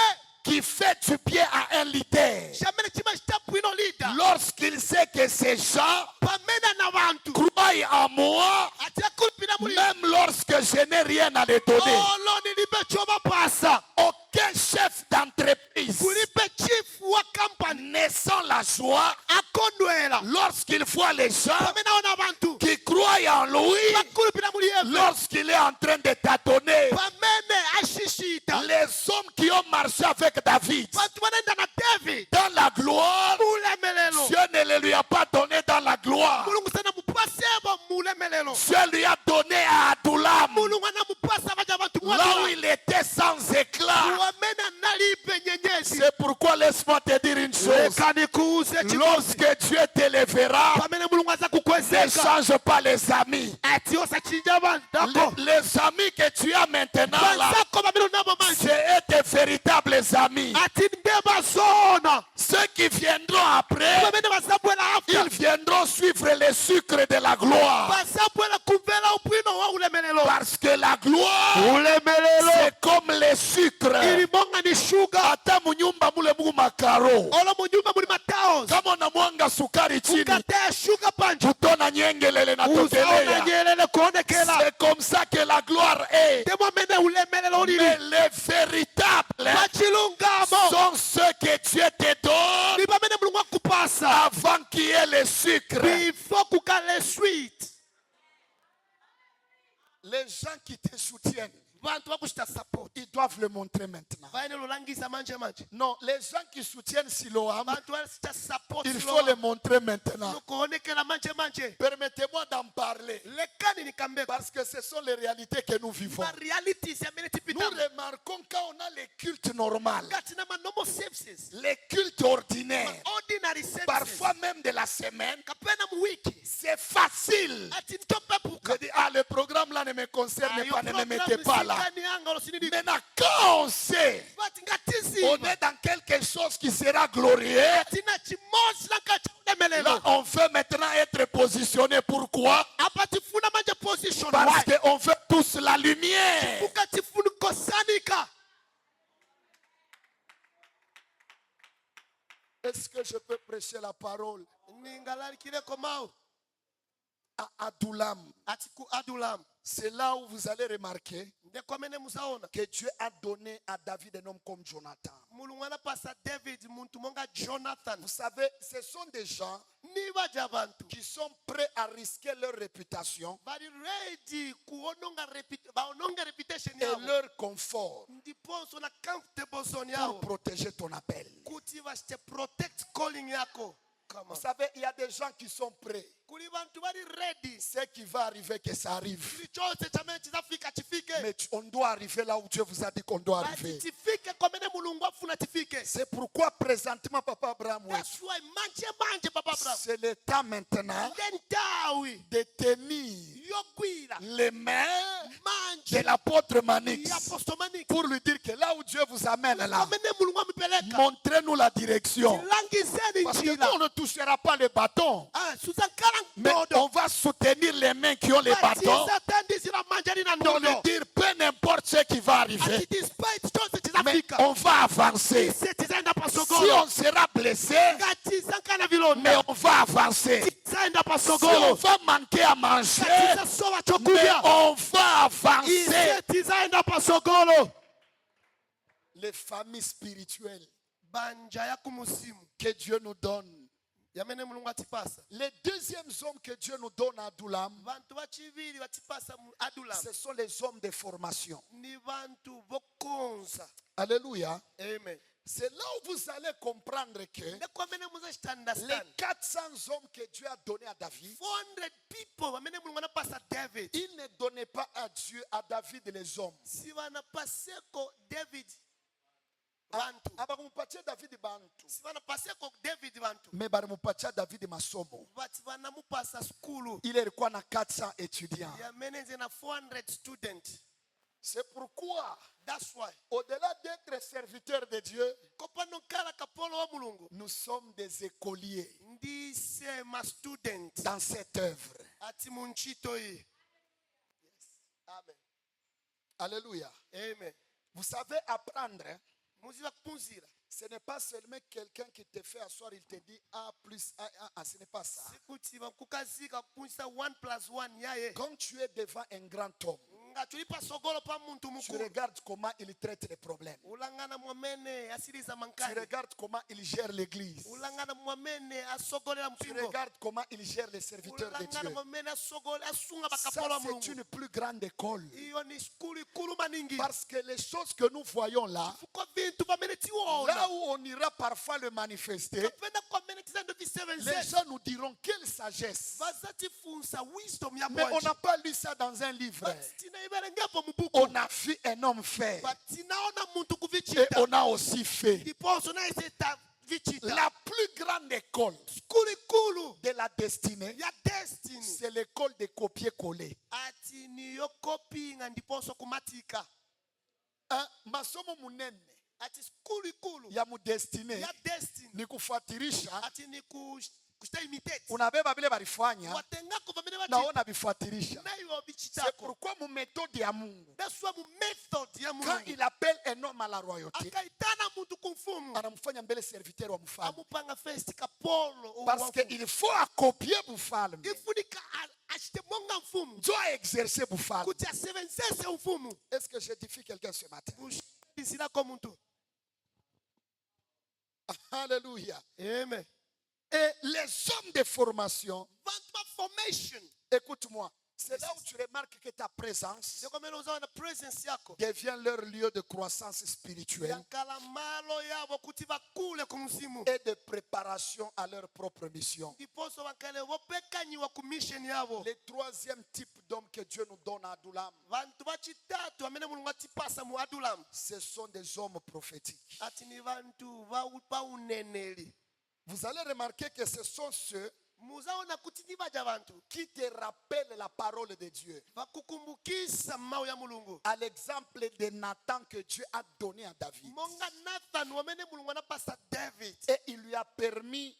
qui fait du bien à un leader shamene chima chitapwino leader lorsqu'il sait que ces gens pamena na bantu croient en moi, atia kulipina muli même lorsque je n'ai rien à les donner. olo nilibe choba pasa Aucun chef d'entreprise kulibe chief wa company ne sent la joie akondwela lorsqu'il voit les gens pamena ona bantu qui croient en lui bakulipina muli ebe lorsqu'il est en train de tâtonner. pamene ashishita Les hommes qui ont marché avec David bantu banenda na David dans la gloire, mulemelelo Dieu ne le lui a pas donné dans la gloire. mulungu sana mupasebo mulemelelo Dieu lui a donné à Adulam, mulungu anamupasa baja bantu là où il était sans éclat. wamena nalibe nyenyezi C'est pourquoi laisse-moi te dire une chose. lekani kuuze chikosi Lorsque Dieu t'élèvera, pamene mulungu aza ne kukwezeka change pas les amis. ati osachinja bandako Les amis que tu as maintenant là, banzako bamene nabo manje c'est eux tes véritables amis. ati nde bazona Ceux qui viendront après, bamene bazabwela ils afya viendront suivre les sucres de la gloire. bazabwela kumvela upwino wa ulemelelo Parce que la gloire, ulemelelo c'est comme les sucres. ilimonga ni shuga Hata munyumba mule mugu makaro. olo munyumba muli mataos Kama unamwanga sukari chini, ukatea shuga panje utona nyengelele na uzaona tokelea. nyelele kuonekela C'est comme ça que la gloire est. temwamene ulemelelo Mais ulili les véritables bachilungamo sont ceux que Dieu te donne ni bamene mulungu akupasa avant qu'il y ait le sucre. bifo kukale sweet Les gens qui te soutiennent, bantu bakushita support ils doivent le montrer maintenant. vaine lolangisa manje manje Non, les gens qui soutiennent Siloam, bantu basita support il faut le montrer maintenant. kuonekela manje manje Permettez-moi d'en parler. lekani nikambeko Parce que ce sont les réalités que nous vivons. ba realities yamene Nous tipita remarquons quand on a les cultes normaux, kati na normal services les cultes ordinaires, ordinary services parfois même de la semaine, kapena mu wiki c'est facile. ati ntopepuka Je dis, ah, le programme là ne me concerne pas, ne me mettez pas là. anga losinidi Maintenant, quand on sait, but ngatizi on est dans quelque chose qui sera glorieux, ati na chimosi lankacha ulemelelo là, on veut maintenant être positionné. Pourquoi? apati funa manje position Parce qu'on veut tous la lumière. ukati funa kosanika Est-ce que je peux prêcher la parole ningalarikile komao à Adulam? ati ku adulam C'est là où vous allez remarquer ndekwamene musaona que Dieu a donné à David un homme comme Jonathan. mulungu anapasa david muntu monga jonathan Vous savez, ce sont des gens ni baja bantu qui sont prêts à risquer leur réputation bali ready baononga reputation et yabo leur confort ndiponso na comfortable zone pour yao protéger ton appel. kuti vachite protect calling yako kama Vous savez, il y a des gens qui sont prêts. kuli bantu bali ready Ce qui va arriver, que ça arrive. chili chose chamene chizafika chifike Mais on doit arriver là où Dieu vous a dit qu'on doit bati arriver. chifike kwamene mulungu afuna chifike C'est pourquoi présentement, Papa Abraham, that's why manje papa Abraham c'est le temps maintenant ndentawi de tenir yogwira les mains de manje l'apôtre Manix yapostomaniki pour lui dire que là où Dieu vous amène là, kwamene mulungu amipeleka montrez-nous la direction. langizeni Parce que nous, njira on ne touchera pas le bâton, suzankala mais ndodo on va soutenir les mains qui ont les bâtons batizatandizira manje lina pour lui ndodo dire peu n'importe ce qui va arriver, ati despite chose mais chizafika on va avancer. ise tizaenda Si pasogolo on sera blessé, ngati zankala mais vilonda on va avancer. tizaenda Si on pasogolo va manquer à manger, tizasowa mais chokudya on va avancer. ise tizaenda pasogolo Les familles spirituelles banja ya kumuzimu que Dieu nous donne. yamene mulungu atipasa Les deuxièmes hommes que Dieu nous donne à Adulam, bantu bachivili batipasa mu adulam ce sont les hommes de formation. ni bantu bokonza Alléluia. amen C'est là où vous allez comprendre que nekwamene les muzachitandastan 400 hommes que Dieu a donnés à David, 400 people bamene mulungu anapasa david il ne donnait pas à Dieu, à David les hommes. si vanapaseko david bantu Abamupatia David bantu, si vanapaseko david bantu mais balimupatia David masomo. vati vanamupasa skulu Il alikuwa na 400 étudiants. yamene nze na 400 student C'est pourquoi, that's why au-delà d'être serviteurs de Dieu, kopanokala kapolo wa mulungu nous sommes des écoliers ndise ma student dans cette œuvre. ati munchito iyi Alléluia. amen Vous savez, apprendre, hein, muziva kuphunzira ce n'est pas seulement quelqu'un qui te fait asseoir, il te dit A plus A, ce n'est pas ça. sikuti vakukazika kuphunzisa 1+1 yaye Quand tu es devant un grand homme, nga tuli pasogolo pa muntu tu mukulu regardes comment il traite les problèmes. ulangana mwamene asiriza Tu mankani regardes comment il gère l'église. ulangana mwamene asogolera Tu mpingo regardes comment il gère les serviteurs de ulangana Dieu. mwamene asunga Ça, bakapolo wa c'est mulungu une plus grande école. iyo ni skulu ikulu maningi Parce que les choses que nous voyons là, fuko vintu pamene là tiwona où on ira parfois le manifester, kapena kwamene tizando les visevenze gens nous diront quelle sagesse. vazatifunsa wisdom ya Mais on bwanji n'a pas lu ça dans un livre. but tinaiverengepo mubuku On a vu un homme faire. but tinaona muntu Et kuvichita on a aussi fait. ndiponso naiseta vichita La plus grande école skulu ikulu de la destinée, ya destiny c'est l'école de copier-coller. ati niyo kopinga ndiponso kumatika Masomo munene ati skulu ikulu ya mu destiny ya destiny ni kufuatirisha. ati ni kusta imitate Unabeba vile walifanya watengako vamene na vachita ona bifuatirisha. naiwo C'est bichitako pourquoi mon méthode ya Mungu, that's why mu method ya quand mulungu il appelle un homme à la royauté, akaitana muntu kumfumu anamfanya mbele serviteur wa mfalme. amupanga first kapolo Parce qu'il faut accopier mfalme. ifunika achite monga mfumu Dieu a exercé mfalme. kuti asevenzese mfumu Est-ce que j'édifie quelqu'un ce matin? kushibisirako muntu Alléluia. amen Et les hommes de formation, vantu ba formation écoute-moi, c'est là où tu remarques que ta présence ndokomene uzaona presence yako devient leur lieu de croissance spirituelle yakala malo yavo kuti vakule kumzimu et de préparation à leur propre mission. ndiponso vakale vopekanyiwa ku mission yavo Le troisième type d'homme que Dieu nous donne à Adulam, vantu vachitatu amene mulungu atipasa mu adulamu ce sont des hommes prophétiques. ati ni vantu vauneneli Vous allez remarquer que ce sont ceux muzaona kuti ni vaja vantu qui te rappellent la parole de Dieu. vakukumbukisa mawu ya mulungu À l'exemple de Nathan que Dieu a donné à David. monga nathan wamene mulungu anapasa david Et il lui a permis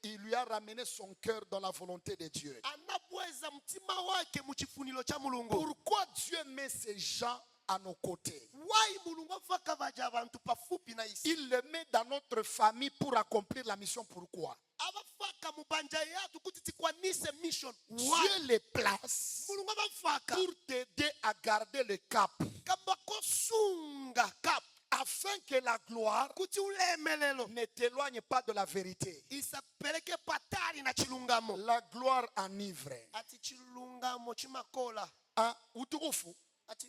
il lui a ramené son cœur dans la volonté de Dieu. anabweza mtima wake mu chifuniro cha mulungu Pourquoi Dieu met ces gens à nos côtés? wai mulungu afaka vaja vantu pafupi na isi Il le met dans notre famille pour accomplir la mission. Pourquoi? avafaka mubanja yatu kuti tikwanise mission Dieu les place mulungu avafaka pour t'aider à garder le cap, kamba kosunga kap afin que la gloire kuti ulemelelo ne t'éloigne pas de la vérité. isapeleke patali na chilungamo La gloire enivre. ati chilungamo chimakola Utukufu ati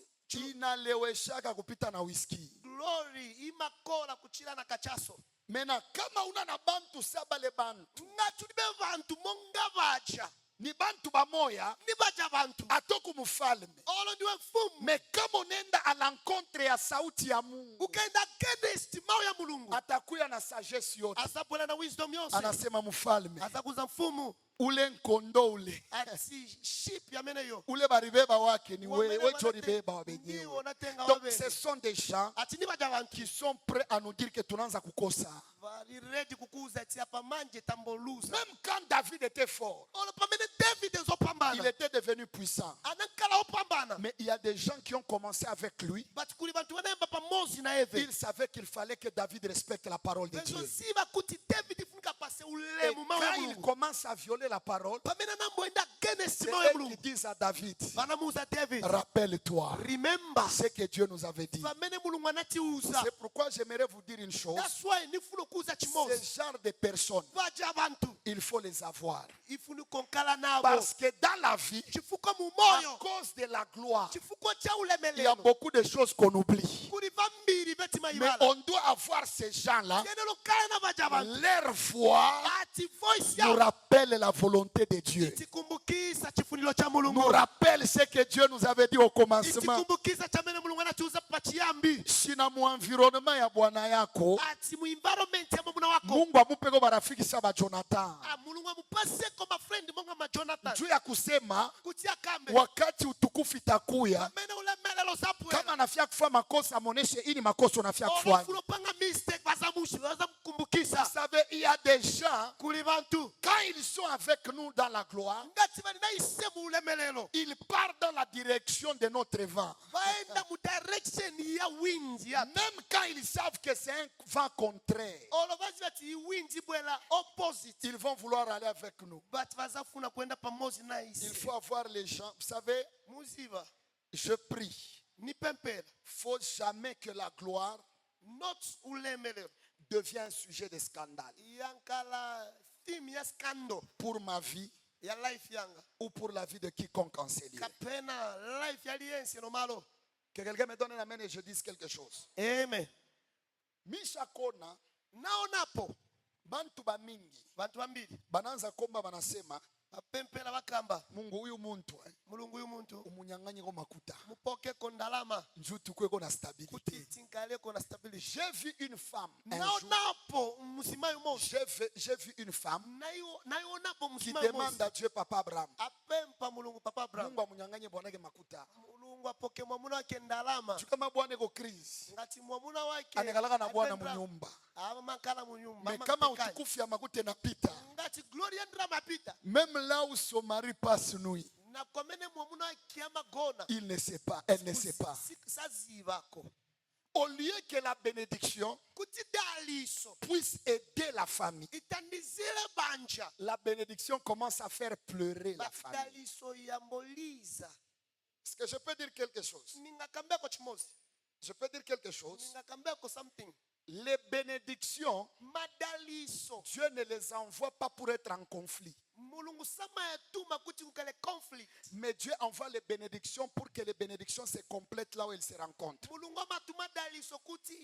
inaleweshaka kupita na whisky. glory imakola kuchila na kachaso Mena kama una na bantu saba le bantu nga tulibe vantu monga vaja ni bantu bamoya ni vaja vantu atoku mfalme. olo ndiwe mfumu Mais kama unaenda à l'encontre ya sauti ya Mungu, ukaenda against mawu ya mulungu atakuya na sagesse yote. asapwela na wisdom yonse Anasema mfalme, asakuza mfumu ule nkondo ule ati ship yameneyo ule baribeba wake ni Wamene wewe wanate- ribeba wa ndiwo benyewe. natenga Donc wabene. ce sont des gens ati ni vaja vantu qui sont prêts à nous dire que tunaanza kukosa. vari ready kukuza ati apa manje tamboluza Même quand David était fort, olo pamene david il ezopambana était devenu puissant. anankala opambana Mais il y a des gens qui ont commencé avec lui. but kuli vantu vanayemba pamozi na eve Ils savaient qu'il fallait que David respecte la parole de Dieu. vezoziva kuti david ifunika pase Et ulemu mawu ya quand il mulungu commence à violer la parole, pamene anamboenda against c'est mawu ya eux qui mulungu disent à David, vanamuuza david rappelle-toi remember ce que Dieu nous avait dit. pamene mulungu anatiuza C'est pourquoi j'aimerais vous dire une chose. that's why nifuna kuuza chimozi Ce genre de personnes, vaja vantu il faut les avoir. ifuna konkala navo Parce que dans la vie, chifukwa mu à moyo cause de la gloire, chifukwa cha il y a ulemelelo beaucoup de choses qu'on oublie. kuli vambiri vetima Mais ivala on doit avoir ces gens-là. yenelo kala na vaja vantu Leur voix ati voice nous yao rappelle la volonté de Dieu. itikumbukisa chifuniro cha Nous mulungu rappelle ce que Dieu nous avait dit au commencement. itikumbukisa chamene mulungu anatiuza pachiyambi Sina mu environnement ya bwana yako, ati mu environment ya mwamuna wako Mungu amupeko barafiki saba Jonathan. mulungu amupaseko mafrendi monga ma jonathan Juu ya kusema kuti akambe wakati utukufu itakuya, amene ulemelelo kama zapwela anafia kufanya makosa amoneshe ini makosa unafia kufanya. olofuna upanga mistake vaza Vous Vous savez, il y a des gens, kuli bantu quand ils sont avec nous dans la gloire, ngati bali na ise mu ulemelelo ils partent dans la direction de notre vent. vaenda mu direction ya winds ya Même quand ils savent que c'est un vent contraire, olo vazi vati i winds bwela opposite ils vont vouloir aller avec nous. but vazafuna kwenda pamozi na Il ise faut avoir les gens. Vous savez, muziva je prie. ni pempela Faut jamais que la gloire not ulemelelo devienne un sujet de scandale yankala theme ya scandal pour ma vie ya life yanga ou pour la vie de quiconque en ces lieux. kapena life ya liensi no malo Que quelqu'un me donne la main et je dise quelque chose. amen Mishakona, naonapo bantu bamingi, bantu bambili bananza komba banasema, bapempela bakamba Mungu huyu muntu, mulungu uyu muntu umunyang'anyiko makuta. mupokeko ndalama Njutu kweko na stabilité. kuti tinkaleko na stability J'ai vu une femme un jour. naonapo musimayo mosi J'ai vu une femme naionapo qui musimayo demande mosi à Dieu, Papa Abraham, apempa mulungu papa abraham Mungu amunyang'anye bwanake makuta. mulungu apoke mwamuna wake ndalama Chukama bwana iko crise. ngati mwamuna wake Anekalaka na bwana apembra- munyumba. amamakala munyumba Mais kama utukufu ya makuta inapita, ngati glory ya ndalama apita même là où son mari passe nuit, na komene mwamuna wake amagona il ne sait pas, elle ne sait pas. sazivako Au lieu que la bénédiction kuti daliso puisse aider la famille, itandizile banja la bénédiction commence à faire pleurer la famille. daliso yamboliza Est-ce que je peux dire quelque chose? ningakambeko chimozi Je peux dire quelque chose. ningakambeko something Les bénédictions, madaliso Dieu ne les envoie pas pour être en conflit. mulungu samayatuma kuti kukale conflict Mais Dieu envoie les bénédictions pour que les bénédictions se complètent là où elles se rencontrent. mulungu amatuma daliso kuti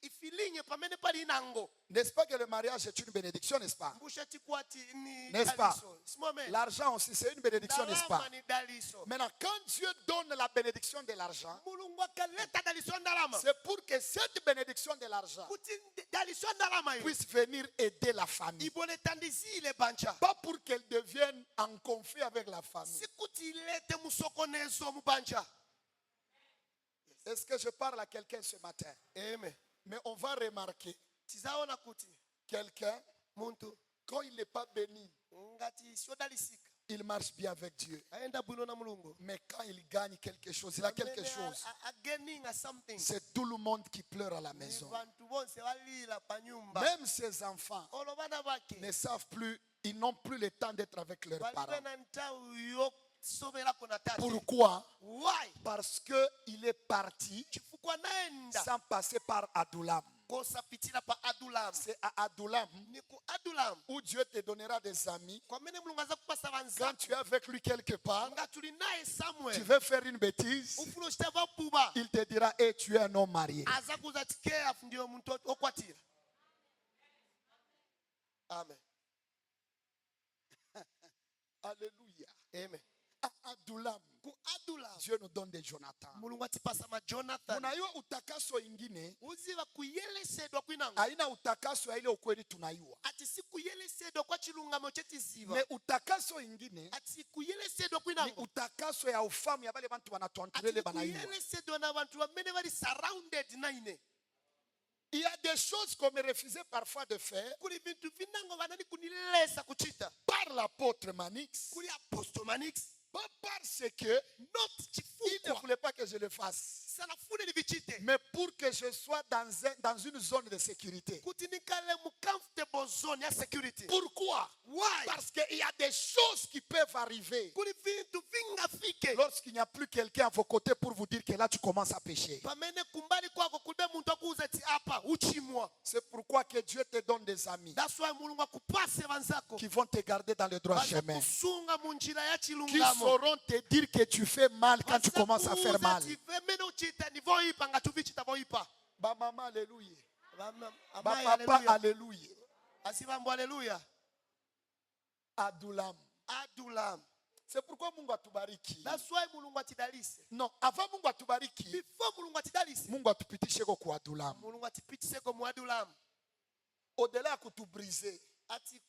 ifilinye pamene pali inango N'est-ce pas que le mariage est une bénédiction, n'est-ce pas? mbusha chikwati ni N'est-ce pas? daliso simome L'argent aussi, c'est une bénédiction, n'est-ce pas? ndalama ni daliso Maintenant, quand Dieu donne la bénédiction de l'argent, mulungu akaleta daliso ya ndalama c'est pour que cette bénédiction de l'argent kuti daliso ya ndalama yo puisse venir aider la famille. ibone tandizile banja Pas pour qu'elle devienne en conflit avec la famille. sikuti ilete musokonezo mubanja Est-ce que je parle à quelqu'un ce matin? amen Mais on va remarquer, tizaona kuti quelqu'un, muntu quand il n'est pas béni, ngati sio dalisika il marche bien avec Dieu. aenda bwino na mulungu Mais quand il gagne quelque chose, il a quelque chose, ageninga something c'est tout le monde qui pleure à la maison. vantu bonse balila pa nyumba Même ses enfants olo bana bake ne savent plus, ils n'ont plus le temps d'être avec leurs balibe parents. na nthawi yosoberako na tate Pourquoi? why Parce qu'il est parti chifukwa naenda sans passer par Adulam. kosapitila pa adulam C'est à Adulam ni ku adulam où Dieu te donnera des amis. kwamene mulungu aza kupasa Quand vanzako tu es avec lui quelque part, nga tuli naye tu somewhere veux faire une bêtise, ufuna uchita vapuba il te dira, hey, tu es un homme marié. aza kuza ti careful ndiyo muntu okwatira amen Alléluia. amen À Adulam, ku adulam Dieu nous donne des Jonathan. mulungu atipasa ma jonathan Unajua utakaso ingine uziva kuyelesedwa kwinango haina utakaso ya ile ukweli tunaiwa. ati sikuyelesedwa kwa chilungamo chetiziva Mais utakaso ingine ati kuyelesedwa ni kwinango utakaso ya ufamu ya bale bantu banatuanturele ati banaiwa. kuyelesedwa na vantu vamene vali surrounded naine Il y a des choses qu'on me refusait parfois de faire kuli vintu vinango vanani kunilesa kuchita par l'apôtre Manix. kuli apostle manix Pas parce que not il ne chifukwa voulait pas que je le fasse, sanafune nivichite mais pour que je sois dans une zone de sécurité. kuti nikale mu comfortable zone ya security Pourquoi? why Parce qu'il y a des choses qui peuvent arriver kuli vintu vingafike lorsqu'il n'y a plus quelqu'un à vos côtés pour vous dire que là tu commences à pécher. pamene kumbali kwako kulibe muntu akuuza ti apa uchimwa C'est pourquoi que Dieu te donne des amis that's why mulungu akupase vanzako qui vont te garder dans le droit chemin, kusunga mu njira ya qui chilungamo sauront te dire que tu fais mal quand tu commences à faire mal. vemene uchita nivoipa ngati uvichita voipa Ba maman, alléluia. Ba amayi papa, haleluya alléluia. asivambo haleluya Adulam. adulam C'est pourquoi Mungu atubariki. that's why mulungu atidalise Non, avant Mungu atubariki, before mulungu atidalise Mungu atupitishe kwa Adulam. mulungu atipitiseko mu adulam Au-delà ya kutubrize, ati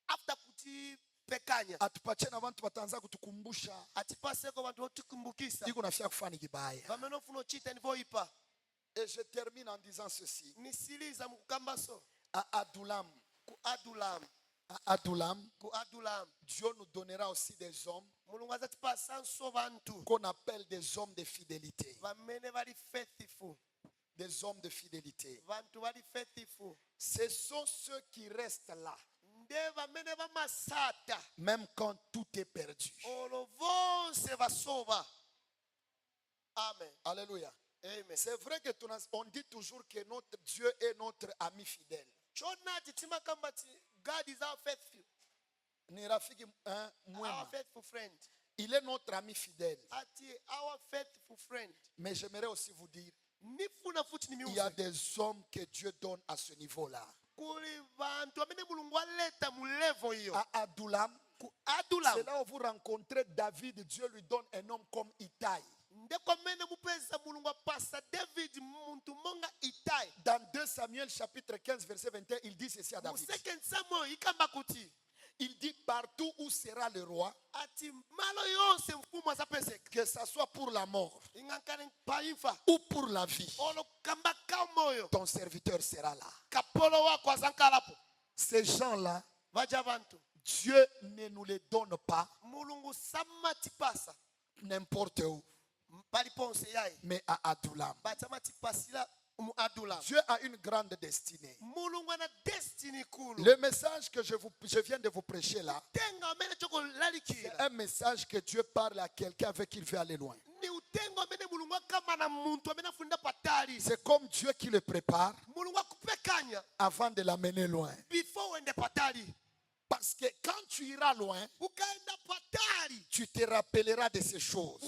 after kutipekanya atupatie na bantu bataanza kutukumbusha atipaseko vantu otikumbukisa iko nafia kufanya kibaya. vamene ofuna uchita nivoipa Et je termine en disant ceci. nisiliza mukukamba so À Adullam, ku Adulam, à Adullam, ku Adulam Dieu nous donnera aussi des hommes mulungu azatipasa nso bantu qu'on appelle des hommes de fidélité. bamene bali faithful, Des hommes de fidélité. bantu bali faithful Ce sont ceux qui restent là, nde bamene bamasata même quand tout est perdu. olwo bonse basoba. Amen. Alléluia. Amen. C'est vrai que on dit toujours que notre Dieu est notre ami fidèle. Chonati timakamba ti God is our faithful, Ni rafiki our mwema. faithful friend. Il est notre ami fidèle. Ati our faithful friend. Mais j'aimerais aussi vous dire, Nifuna futi il y a nimiuze. des hommes que Dieu donne à ce niveau-là. Kuli bantu amene mulungu aleta mu level hiyo. À Adullam, Ku Adulam. c'est là où vous rencontrez David, Dieu lui donne un homme comme Itaï. Ndeko amene mupeza mulungu apasa David muntu monga Itai. Dans 2 Samuel chapitre 15 verset 21, il dit ceci à Mu David. 2 Samuel ikamba kuti Il dit partout où sera le roi, ati malo yonse mfumu azapezeka. que ce soit pour la mort Ingankane paimfa. ou pour la vie, Olo kamba ka moyo. ton serviteur sera là. Kapolo wako azankalapo. Ces gens-là, Vaja bantu. Dieu ne nous les donne pas Mulungu samati pasa. n'importe où, Paliponse yayi. mais à Adullam. Batamati pasila mu Adulam. Dieu a une grande destinée. Mulungu ana destiny kulu. Le message que je viens de vous prêcher là, Tenga amene choko c'est lalikira. un message que Dieu parle à quelqu'un avec qui il veut aller loin. Ni utengo amene mulungu akama na muntu amene afunda patali. C'est comme Dieu qui le prépare Mulungu akupekanya avant de l'amener loin. before wende patali. Parce que quand tu iras loin, Ukaenda patali. tu te rappelleras de ces choses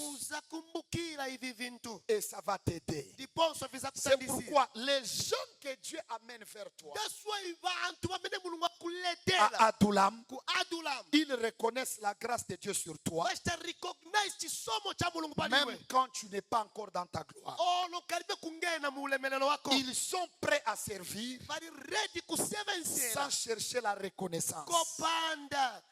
Uzakumbukira hivi vintu. et ça va t'aider. Diponso C'est vizakutandisia. pourquoi les gens que Dieu amène vers toi, That's why bantu amene mulungu à akuletela. Adullam, Ku Adulam. ils reconnaissent la grâce de Dieu sur toi, Basta recognize chisomo cha mulungu même paliwe. quand tu n'es pas encore dans ta gloire. Olo karibe kungena mu ulemelelo wako. Ils sont prêts à servir Bali ready kusevensela. sans chercher la reconnaissance. Kopanda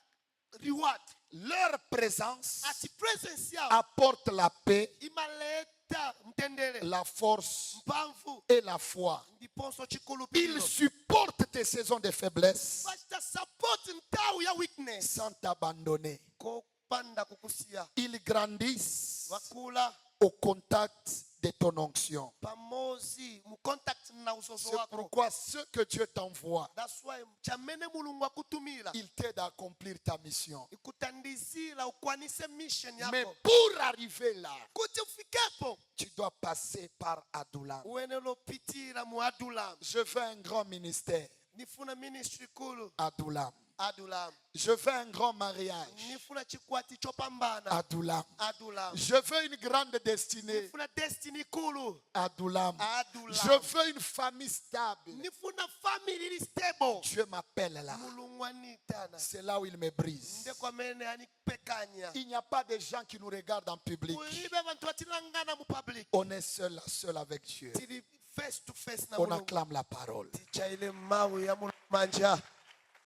reward. Leur présence Ati presence yao apporte la paix, imaleta mtendele. la force Mpamvu. et la foi. Ndiponso Ils chikulupiro. supportent tes saisons de faiblesse Basta support ntau ya weakness. sans t'abandonner. Kopanda kukusia. Ils grandissent Wakula au contact de ton onction. pamozi mu contact na usoso C'est wako. pourquoi ce que Dieu t'envoie, That's why chamene mulungu akutumila. il t'aide à accomplir ta mission. Ikutandizila ukwanise mission Mais yako. pour arriver là, Kuti ufikepo. tu dois passer par Adullam. Uenelo pitira mu Adulam. Je veux un grand ministère, Nifuna ministry kulu. Adullam. Adulam. Je veux un grand mariage, Nifuna chikwati chopambana. Adullam. Adulam. Je veux une grande destinée, Nifuna destiny kulu. Adullam. Adulam. Je veux une famille stable. Nifuna family stable. Dieu m'appelle là. Mulungu anitana. C'est là où il me brise. Nde kwa mene anipekanya. Il n'y a pas de gens qui nous regardent en public. Ulibe bantu batilangana mu public. On est seul avec Dieu. Tili face to face na On mulungu. acclame la parole. Ticha ile mawe ya mulungu manja.